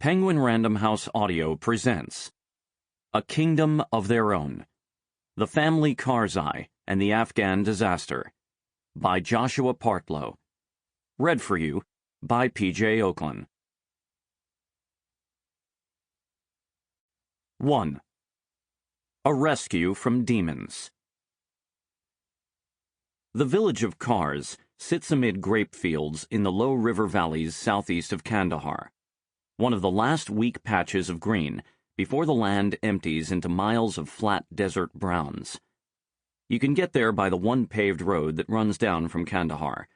Penguin Random House Audio presents A Kingdom of Their Own, The Family Karzai and the Afghan Disaster by Joshua Partlow. Read for you by P.J. Ochlan. 1. A Rescue from Demons. The village of Kars sits amid grape fields in the low river valleys southeast of Kandahar, one of the last weak patches of green before the land empties into miles of flat desert browns. You can get there by the one paved road that runs down from Kandahar,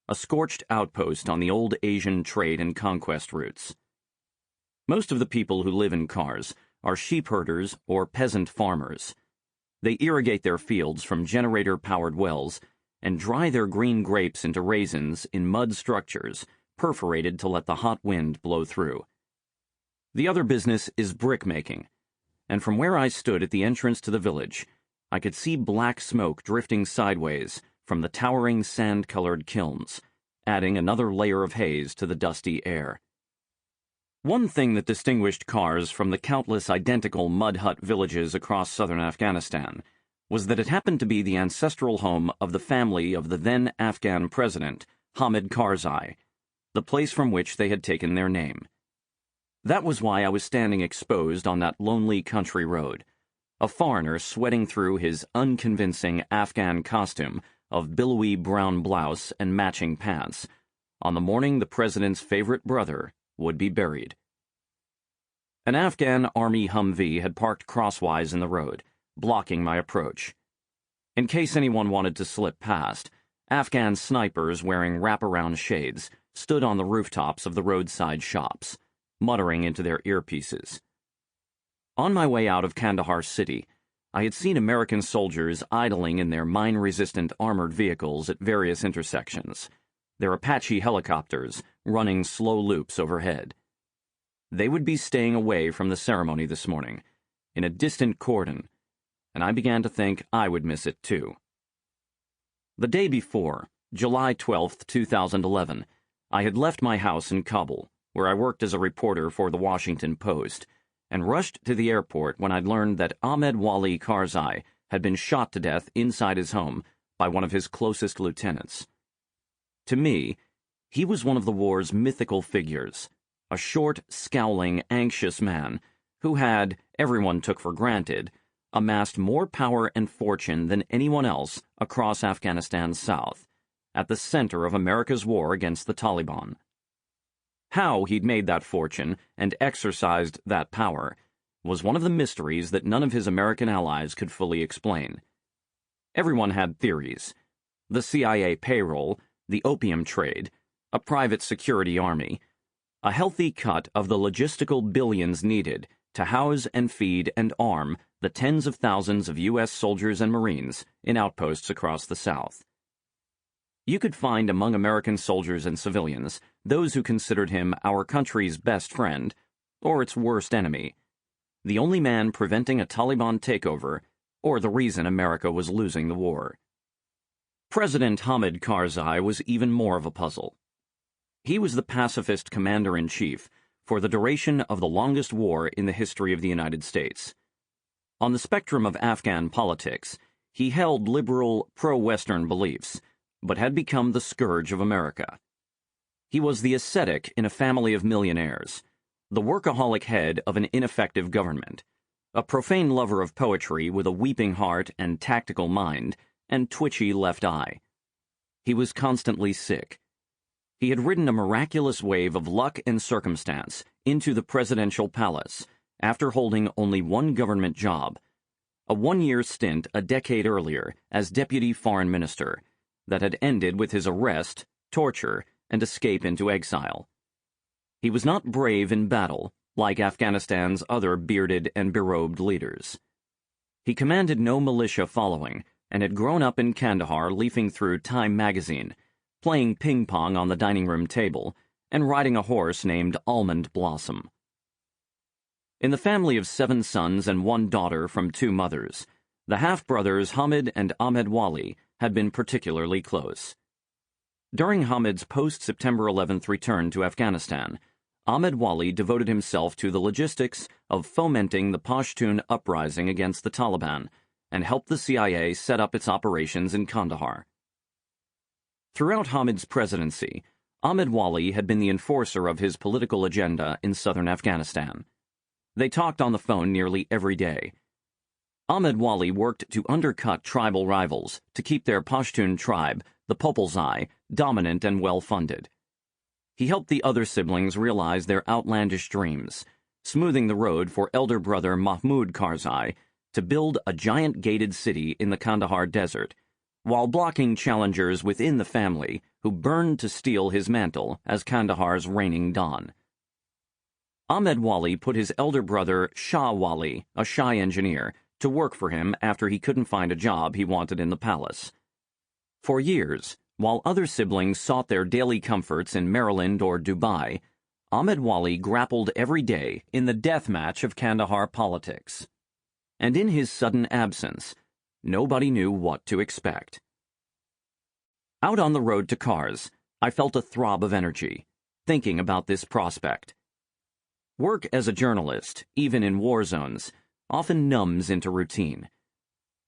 a scorched outpost on the old Asian trade and conquest routes. Most of the people who live in Kars are sheep herders or peasant farmers. They irrigate their fields from generator-powered wells and dry their green grapes into raisins in mud structures perforated to let the hot wind blow through. The other business is brick-making, and from where I stood at the entrance to the village, I could see black smoke drifting sideways from the towering sand-colored kilns, adding another layer of haze to the dusty air. One thing that distinguished Kars from the countless identical mud hut villages across southern Afghanistan was that it happened to be the ancestral home of the family of the then Afghan president, Hamid Karzai, the place from which they had taken their name. That was why I was standing exposed on that lonely country road, a foreigner sweating through his unconvincing Afghan costume of billowy brown blouse and matching pants, on the morning the president's favorite brother would be buried. An Afghan army Humvee had parked crosswise in the road, blocking my approach. In case anyone wanted to slip past, Afghan snipers wearing wraparound shades stood on the rooftops of the roadside shops, muttering into their earpieces. On my way out of Kandahar city, I had seen American soldiers idling in their mine-resistant armored vehicles at various intersections, their Apache helicopters running slow loops overhead. They would be staying away from the ceremony this morning, in a distant cordon, and I began to think I would miss it too. The day before, July 12, 2011, I had left my house in Kabul, where I worked as a reporter for the Washington Post, and rushed to the airport when I'd learned that Ahmed Wali Karzai had been shot to death inside his home by one of his closest lieutenants. To me, he was one of the war's mythical figures, a short, scowling, anxious man who had, everyone took for granted, amassed more power and fortune than anyone else across Afghanistan's south, at the center of America's war against the Taliban. How he'd made that fortune and exercised that power was one of the mysteries that none of his American allies could fully explain. Everyone had theories: the CIA payroll, the opium trade, a private security army, a healthy cut of the logistical billions needed to house and feed and arm the tens of thousands of U.S. soldiers and Marines in outposts across the South. You could find among American soldiers and civilians those who considered him our country's best friend, or its worst enemy, the only man preventing a Taliban takeover, or the reason America was losing the war. President Hamid Karzai was even more of a puzzle. He was the pacifist commander-in-chief for the duration of the longest war in the history of the United States. On the spectrum of Afghan politics, he held liberal, pro-Western beliefs, but had become the scourge of America. He was the ascetic in a family of millionaires, the workaholic head of an ineffective government, a profane lover of poetry with a weeping heart and tactical mind and twitchy left eye. He was constantly sick. He had ridden a miraculous wave of luck and circumstance into the presidential palace after holding only one government job, a one-year stint a decade earlier as deputy foreign minister, that had ended with his arrest, torture, and escape into exile. He was not brave in battle, like Afghanistan's other bearded and berobed leaders. He commanded no militia following, and had grown up in Kandahar leafing through Time magazine, playing ping-pong on the dining room table, and riding a horse named Almond Blossom. In the family of 7 sons and 1 daughter from 2 mothers, the half-brothers Hamid and Ahmed Wali had been particularly close. During Hamid's post-September 11th return to Afghanistan, Ahmed Wali devoted himself to the logistics of fomenting the Pashtun uprising against the Taliban and helped the CIA set up its operations in Kandahar. Throughout Hamid's presidency, Ahmed Wali had been the enforcer of his political agenda in southern Afghanistan. They talked on the phone nearly every day. Ahmed Wali worked to undercut tribal rivals to keep their Pashtun tribe, the Popolzai, dominant and well-funded. He helped the other siblings realize their outlandish dreams, smoothing the road for elder brother Mahmoud Karzai to build a giant gated city in the Kandahar desert, while blocking challengers within the family who burned to steal his mantle as Kandahar's reigning Don. Ahmed Wali put his elder brother Shah Wali, a shy engineer, to work for him after he couldn't find a job he wanted in the palace. For years, while other siblings sought their daily comforts in Maryland or Dubai, Ahmed Wali grappled every day in the death match of Kandahar politics. And in his sudden absence, nobody knew what to expect. Out on the road to Kars, I felt a throb of energy, thinking about this prospect. Work as a journalist, even in war zones, often numbs into routine.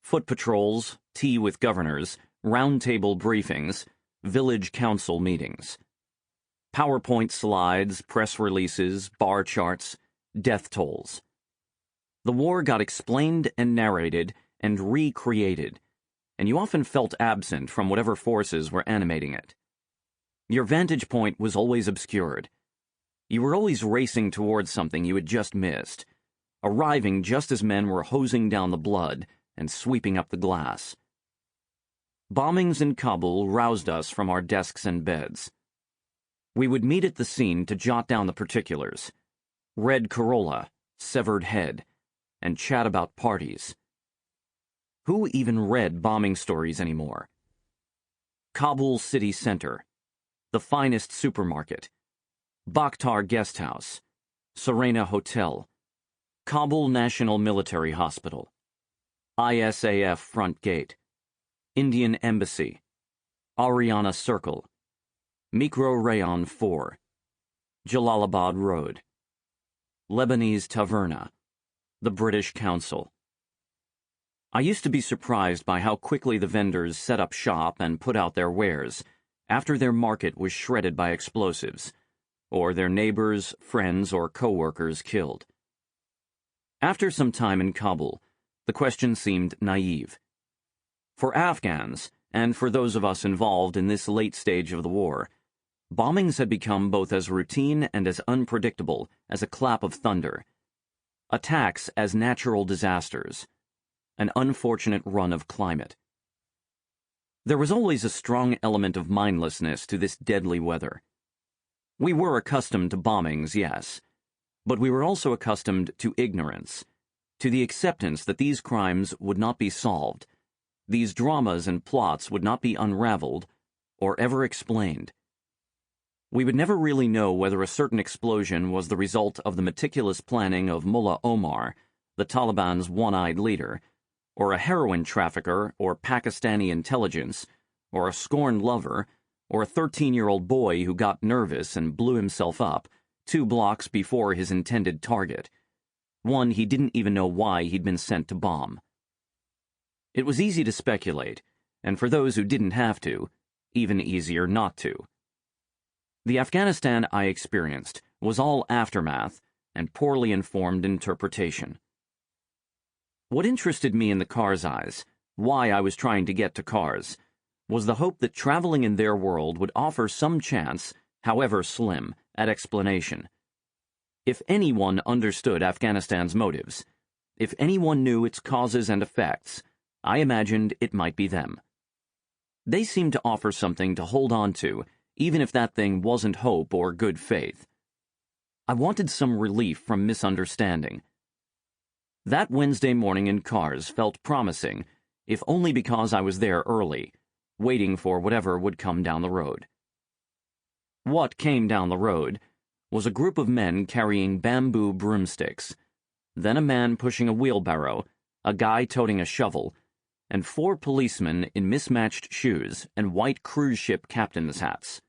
Foot patrols, tea with governors, roundtable briefings, village council meetings. PowerPoint slides, press releases, bar charts, death tolls. The war got explained and narrated and recreated, and you often felt absent from whatever forces were animating it. Your vantage point was always obscured. You were always racing towards something you had just missed, arriving just as men were hosing down the blood and sweeping up the glass. Bombings in Kabul roused us from our desks and beds. We would meet at the scene to jot down the particulars, red Corolla, severed head, and chat about parties. Who even read bombing stories anymore? Kabul city center, the finest supermarket, Bakhtar guest house, Serena Hotel, Kabul National Military Hospital, ISAF front gate, Indian Embassy, Ariana Circle, Mikrorayon 4, Jalalabad Road, Lebanese Taverna, the British Council. I used to be surprised by how quickly the vendors set up shop and put out their wares after their market was shredded by explosives, or their neighbors, friends, or co-workers killed. After some time in Kabul, the question seemed naive. For Afghans, and for those of us involved in this late stage of the war, bombings had become both as routine and as unpredictable as a clap of thunder. Attacks as natural disasters. An unfortunate run of climate. There was always a strong element of mindlessness to this deadly weather. We were accustomed to bombings, yes, but we were also accustomed to ignorance, to the acceptance that these crimes would not be solved, these dramas and plots would not be unraveled or ever explained. We would never really know whether a certain explosion was the result of the meticulous planning of Mullah Omar, the Taliban's one-eyed leader, or a heroin trafficker, or Pakistani intelligence, or a scorned lover, or a 13-year-old boy who got nervous and blew himself up 2 blocks before his intended target, one he didn't even know why he'd been sent to bomb. It was easy to speculate, and for those who didn't have to, even easier not to. The Afghanistan I experienced was all aftermath and poorly informed interpretation. What interested me in the Karzais, why I was trying to get to Kars, was the hope that traveling in their world would offer some chance, however slim, at explanation. If anyone understood Afghanistan's motives, if anyone knew its causes and effects, I imagined it might be them. They seemed to offer something to hold on to, even if that thing wasn't hope or good faith. I wanted some relief from misunderstanding. That Wednesday morning in Kars felt promising, if only because I was there early, waiting for whatever would come down the road. What came down the road was a group of men carrying bamboo broomsticks, then a man pushing a wheelbarrow, a guy toting a shovel, and 4 policemen in mismatched shoes and white cruise ship captain's hats.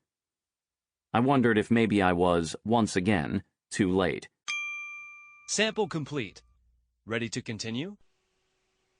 I wondered if maybe I was, once again, too late. Sample complete. Ready to continue?